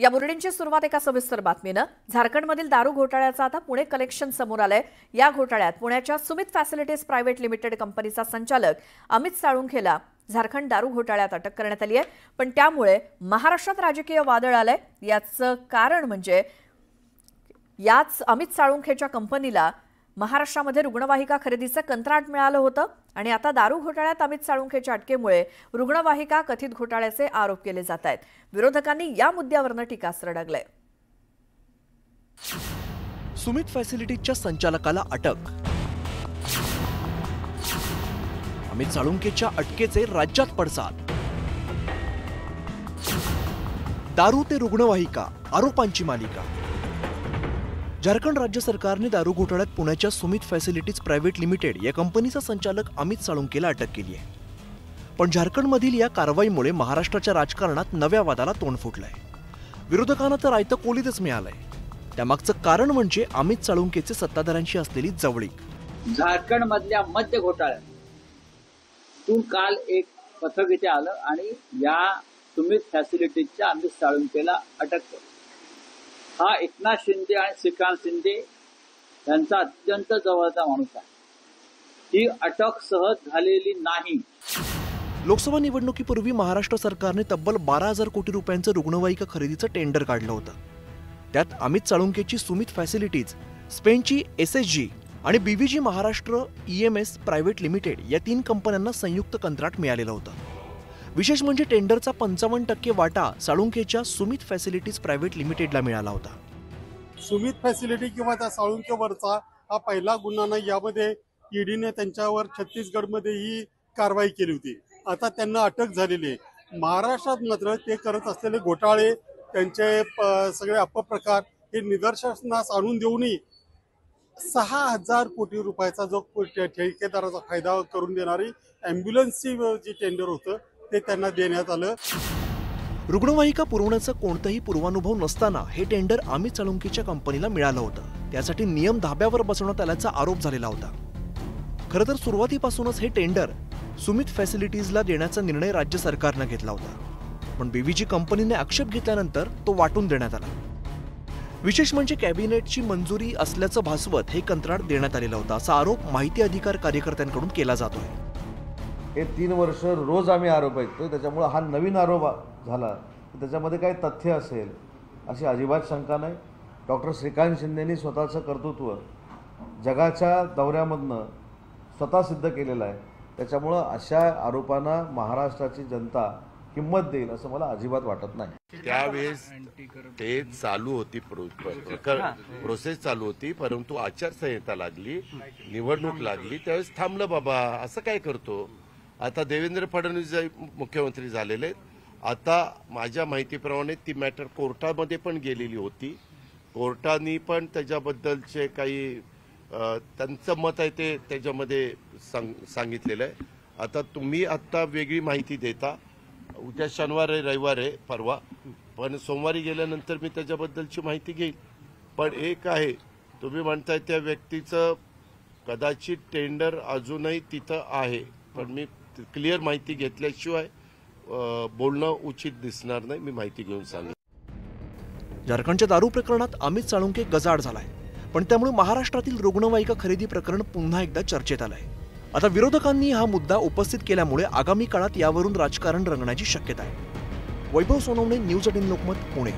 या बुलेटिनची सुरुवात एका सविस्तर बातमीनं। झारखंडमधील दारू घोटाळ्याचा आता पुणे कलेक्शन समोर आलंय। या घोटाळ्यात पुण्याच्या सुमित फॅसिलिटीज प्रायव्हेट लिमिटेड कंपनीचा संचालक अमित साळुंखेला झारखंड दारू घोटाळ्यात अटक करण्यात आली आहे। पण त्यामुळे महाराष्ट्रात राजकीय वादळ आलंय। याचं कारण म्हणजे याच अमित साळुंखेच्या कंपनीला महाराष्ट्रामध्ये रुग्णवाहिका खरेदीचं कंत्राट मिळालं होतं आणि आता दारू घोटाळ्यात अमित साळुंखेच्या अटकेमुळे रुग्णवाहिका कथित घोटाळ्याचे आरोप केले जात आहेत। विरोधकांनी या मुद्द्यावरून टीकास्त्र डागलंय। सुमित फॅसिलिटीजच्या संचालकाला अटक। अमित साळुंखेच्या अटकेचे राज्यात पडसाद। दारू ते रुग्णवाहिका आरोपांची मालिका। झारखंड राज्य सरकारने दारू घोटाळ्यात पुण्याच्या सुमित फॅसिलिटीज प्रायव्हेट लिमिटेड या कंपनीचा संचालक अमित साळुंखेला अटक केली आहे। पण झारखंडमधील या कारवाईमुळे महाराष्ट्राच्या राजकारणात नव्या वादाला तोंड फुटलंय। विरोधकांना तर आयतं कोलीतच मिळालंय। त्यामागचं कारण म्हणजे अमित साळुंखेचे सत्ताधाऱ्यांशी असलेली जवळीक। झारखंडमधल्या मद्य घोटाळ्यातून काल एक पथक इथे आलं आणि या सुमित फॅसिलिटीजच्या अमित साळुंखेला अटक केली। हा एकनाथ शिंदे आणि श्रीकांत शिंदे यांचा अत्यंत जवळचा माणूस आहे। ही अटक सहज झालेली नाही। लोकसभा निवडणुकीपूर्वी महाराष्ट्र सरकारने तब्बल 12,000 कोटी रुपयांचं रुग्णवाहिका खरेदीचं टेंडर काढलं होतं। त्यात अमित साळुंखेची सुमित फॅसिलिटीज, स्पेनची एसएसजी आणि BVG Maharashtra EMS private limited या 3 कंपन्यांना संयुक्त कंत्राट मिळालेलं होतं। विशेष म्हणजे टेंडरचा 55% वाटा साळुंखेच्या सुमित फॅसिलिटीज प्रायव्हेट लिमिटेडला मिळाला होता। सुमित फॅसिलिटी किंवा त्या साळुंखेवरचा हा पहिला गुन्हा नाही। यामध्ये ईडीने त्यांच्यावर छत्तीसगडमध्ये ही कारवाई केली होती। आता त्यांना अटक झालेली आहे। महाराष्ट्रात मात्र ते करत असलेले घोटाळे, त्यांचे सगळे अपप्रकार हे निदर्शनास आणून देऊनही 6,000 कोटी रुपयाचा जो ठेकेदाराचा फायदा करून देणारी ॲम्ब्युलन्सची जी टेंडर होतं ते त्यांना देण्यात आलं। रुग्णवाहिका पुरवण्याचा कोणताही पूर्वानुभव नसताना हे टेंडर अमित साळुंखेच्या कंपनीला मिळालं होतं। त्यासाठी नियम धाब्यावर बसवण्यात आल्याचा आरोप झालेला होता। खरं तर सुरुवातीपासूनच हे टेंडर सुमित फॅसिलिटीजला देण्याचा निर्णय राज्य सरकारनं घेतला होता। पण बीव्हीजी कंपनीने आक्षेप घेतल्यानंतर तो वाटून देण्यात आला। विशेष म्हणजे कॅबिनेटची मंजुरी असल्याचं भासवत हे कंत्राट देण्यात आलेलं होतं असा आरोप माहिती अधिकार कार्यकर्त्यांकडून केला जातोय। हे 3 वर्ष रोज आम्ही आरोप ऐकतोय। त्याच्यामुळे हा नवीन आरोप झाला, त्याच्यामध्ये काही तथ्य असेल अशी अजिबात शंका नाही। डॉक्टर श्रीकांत शिंदेंनी स्वतःचं कर्तृत्व जगाच्या दौऱ्यामधनं स्वतः सिद्ध केलेलं आहे। त्याच्यामुळं अशा आरोपांना महाराष्ट्राची जनता किंमत देईल असं मला अजिबात वाटत नाही। त्यावेळेस ते चालू होती, प्रोसेस चालू होती, परंतु आचारसंहिता लागली, निवडणूक लागली, त्यावेळेस थांबलं बाबा असं काय करतो। आता देवेंद्र फडणवीस मुख्यमंत्री झालेले, आता माझ्या माहितीप्रमाणे ती मॅटर कोर्टामध्ये पण गेलेली होती। कोर्टाने पण त्याच्याबद्दलचे काही त्यांचं मत आहे ते त्याच्यामध्ये सांगितलेलं आहे। आता तुम्ही आता वेगळी माहिती देता, उद्या शनिवार आहे, रविवार आहे, परवा, पण सोमवारी गेल्यानंतर मी त्याच्याबद्दलची माहिती घेईल। पण एक आहे, तुम्ही म्हणताय त्या व्यक्तीचं कदाचित टेंडर अजूनही तिथं आहे, पण मी क्लिअर माहिती घेतल्याशिवाय बोलणं उचित दिसणार नाही। मी माहिती घेऊन सांगेन। झारखंडच्या दारू प्रकरणात अमित साळुंखे गजाआड झालाय, पण त्यामुळे महाराष्ट्रातील रुग्णवाहिका खरेदी प्रकरण पुन्हा एकदा चर्चेत आलंय। आता विरोधकांनी हा मुद्दा उपस्थित केल्यामुळे आगामी काळात यावरून राजकारण रंगण्याची शक्यता आहे। वैभव सोनवणे, न्यूज 18 लोकमत, पुणे।